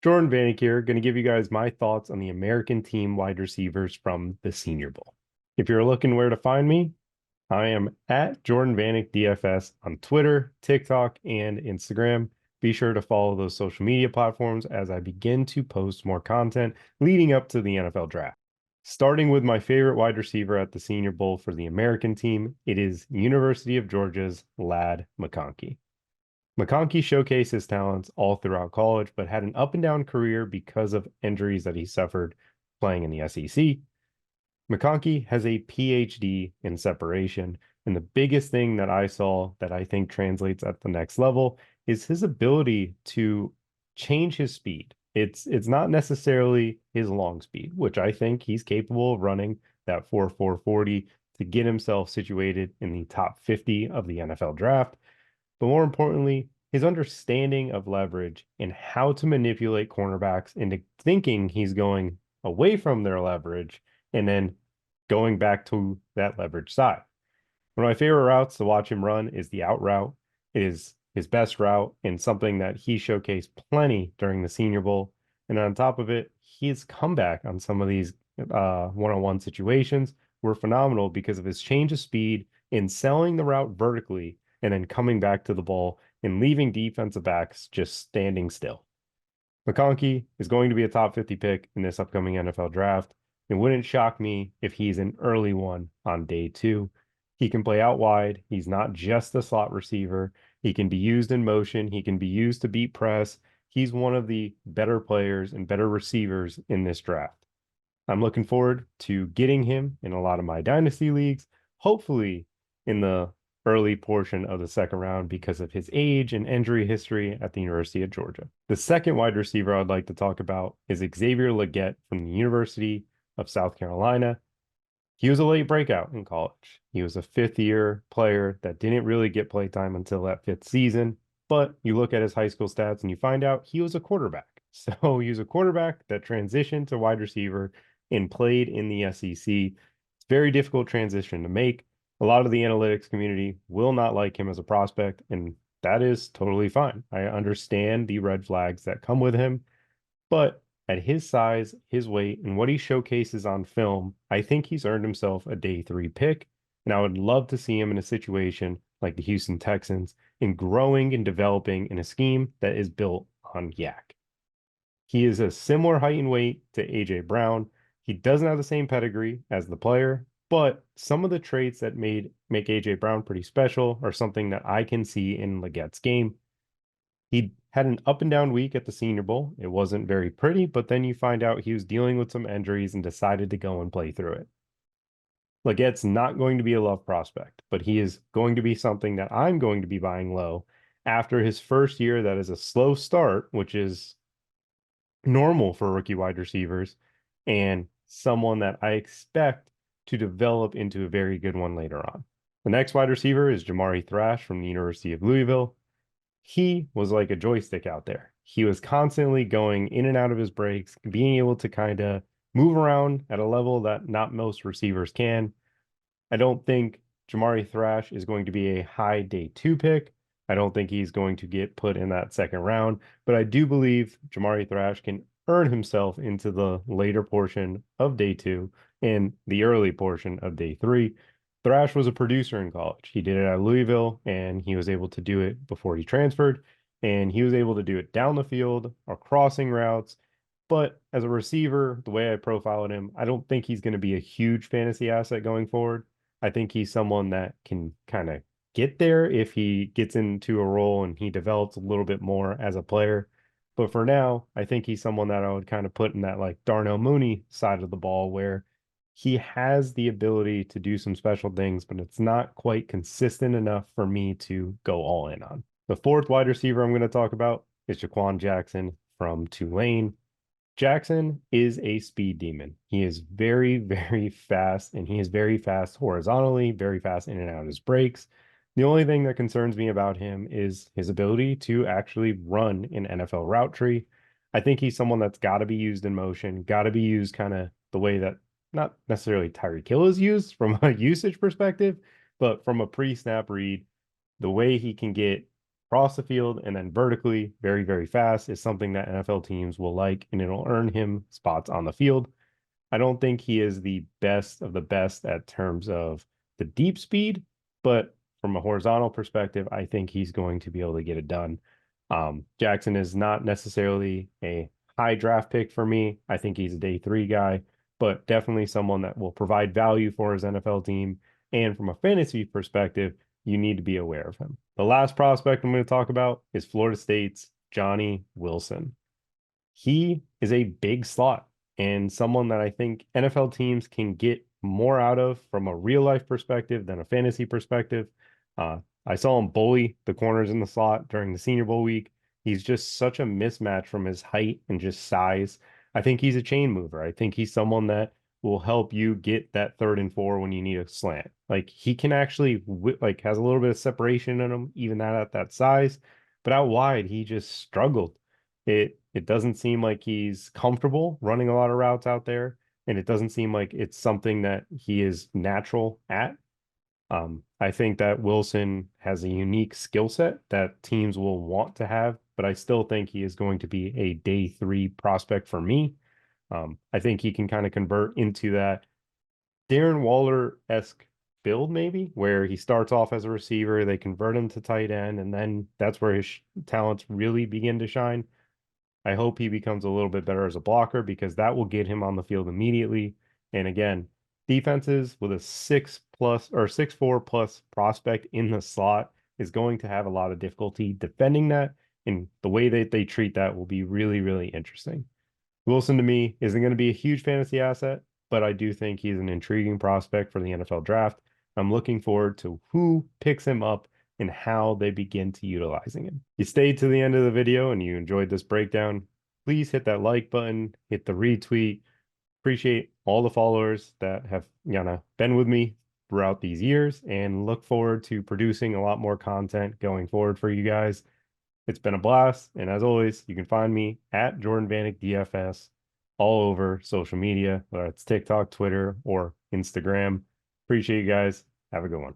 Jordan Vanek here, going to give you guys my thoughts on the American team wide receivers from the Senior Bowl. If you're looking where to find me, I am at Jordan Vanek DFS on Twitter, TikTok, and Instagram. Be sure to follow those social media platforms as I begin to post more content leading up to the NFL draft. Starting with my favorite wide receiver at the Senior Bowl for the American team, it is University of Georgia's Lad McConkey. McConkey showcased his talents all throughout college, but had an up and down career because of injuries that he suffered playing in the SEC. McConkey has a PhD in separation, and the biggest thing that I saw that I think translates at the next level is his ability to change his speed. It's not necessarily his long speed, which I think he's capable of running that 4.40 to get himself situated in the top 50 of the NFL draft. But more importantly, his understanding of leverage and how to manipulate cornerbacks into thinking he's going away from their leverage and then going back to that leverage side. One of my favorite routes to watch him run is the out route. It is his best route and something that he showcased plenty during the Senior Bowl. And on top of it, his comeback on some of these one-on-one situations were phenomenal because of his change of speed in selling the route vertically and then coming back to the ball and leaving defensive backs just standing still. McConkey is going to be a top 50 pick in this upcoming NFL draft. It wouldn't shock me if he's an early one on day two. He can play out wide. He's not just a slot receiver. He can be used in motion. He can be used to beat press. He's one of the better players and better receivers in this draft. I'm looking forward to getting him in a lot of my dynasty leagues, hopefully in the early portion of the second round because of his age and injury history at the University of Georgia. The second wide receiver I'd like to talk about is Xavier Legette from the University of South Carolina. He was a late breakout in college. He was a fifth year player that didn't really get play time until that fifth season. But you look at his high school stats and you find out he was a quarterback. So he was a quarterback that transitioned to wide receiver and played in the SEC. It's a very difficult transition to make. A lot of the analytics community will not like him as a prospect, and that is totally fine. I understand the red flags that come with him, but at his size, his weight, and what he showcases on film, I think he's earned himself a day three pick. And I would love to see him in a situation like the Houston Texans in growing and developing in a scheme that is built on yak. He is a similar height and weight to AJ Brown. He doesn't have the same pedigree as the player, but some of the traits that make AJ Brown pretty special are something that I can see in Legette's game. He had an up and down week at the Senior Bowl. It wasn't very pretty, but then you find out he was dealing with some injuries and decided to go and play through it. Legette's not going to be a love prospect, but he is going to be something that I'm going to be buying low after his first year. That is a slow start, which is normal for rookie wide receivers, and someone that I expect to develop into a very good one later on. The next wide receiver is Jamari Thrash from the University of Louisville. He was like a joystick out there. He was constantly going in and out of his breaks, being able to kind of move around at a level that not most receivers can. I don't think Jamari Thrash is going to be a high day two pick. I don't think he's going to get put in that second round, but I do believe Jamari Thrash can earn himself into the later portion of day two and the early portion of day three. Thrash was a producer in college. He did it at Louisville, and he was able to do it before he transferred, and he was able to do it down the field or crossing routes. But as a receiver, the way I profiled him, I don't think he's going to be a huge fantasy asset going forward. I think he's someone that can kind of get there if he gets into a role and he develops a little bit more as a player. But for now, I think he's someone that I would kind of put in that like Darnell Mooney side of the ball where he has the ability to do some special things, but it's not quite consistent enough for me to go all in on. The fourth wide receiver I'm going to talk about is Jha'Quan Jackson from Tulane. Jackson is a speed demon. He is very, very fast, and he is very fast horizontally, very fast in and out of his breaks. The only thing that concerns me about him is his ability to actually run an NFL route tree. I think he's someone that's got to be used in motion, got to be used kind of the way that not necessarily Tyreek Hill is used from a usage perspective, but from a pre-snap read, the way he can get across the field and then vertically, very, very fast, is something that NFL teams will like, and it'll earn him spots on the field. I don't think he is the best of the best at terms of the deep speed, but from a horizontal perspective, I think he's going to be able to get it done. Jackson is not necessarily a high draft pick for me. I think he's a day three guy, but definitely someone that will provide value for his NFL team. And from a fantasy perspective, you need to be aware of him. The last prospect I'm going to talk about is Florida State's Johnny Wilson. He is a big slot and someone that I think NFL teams can get more out of from a real life perspective than a fantasy perspective. I saw him bully the corners in the slot during the Senior Bowl week. He's just such a mismatch from his height and just size. I think he's a chain mover. I think he's someone that will help you get that 3rd and 4 when you need a slant. Like he can actually like has a little bit of separation in him, even that at that size. But out wide, he just struggled. It doesn't seem like he's comfortable running a lot of routes out there, and it doesn't seem like it's something that he is natural at. I think that Wilson has a unique skill set that teams will want to have, but I still think he is going to be a day 3 prospect for me. I think he can kind of convert into that Darren Waller-esque build, maybe, where he starts off as a receiver, they convert him to tight end, and then that's where his talents really begin to shine. I hope he becomes a little bit better as a blocker because that will get him on the field immediately. And again, defenses with a 6+ or 6'4" plus prospect in the slot is going to have a lot of difficulty defending that. And the way that they treat that will be really, really interesting. Wilson to me isn't going to be a huge fantasy asset, but I do think he's an intriguing prospect for the NFL draft. I'm looking forward to who picks him up and how they begin to utilizing him. If you stayed to the end of the video and you enjoyed this breakdown, please hit that like button, hit the retweet. Appreciate all the followers that have been with me throughout these years and look forward to producing a lot more content going forward for you guys. It's been a blast. And as always, you can find me at Jordan Vanek DFS all over social media, whether it's TikTok, Twitter, or Instagram. Appreciate you guys. Have a good one.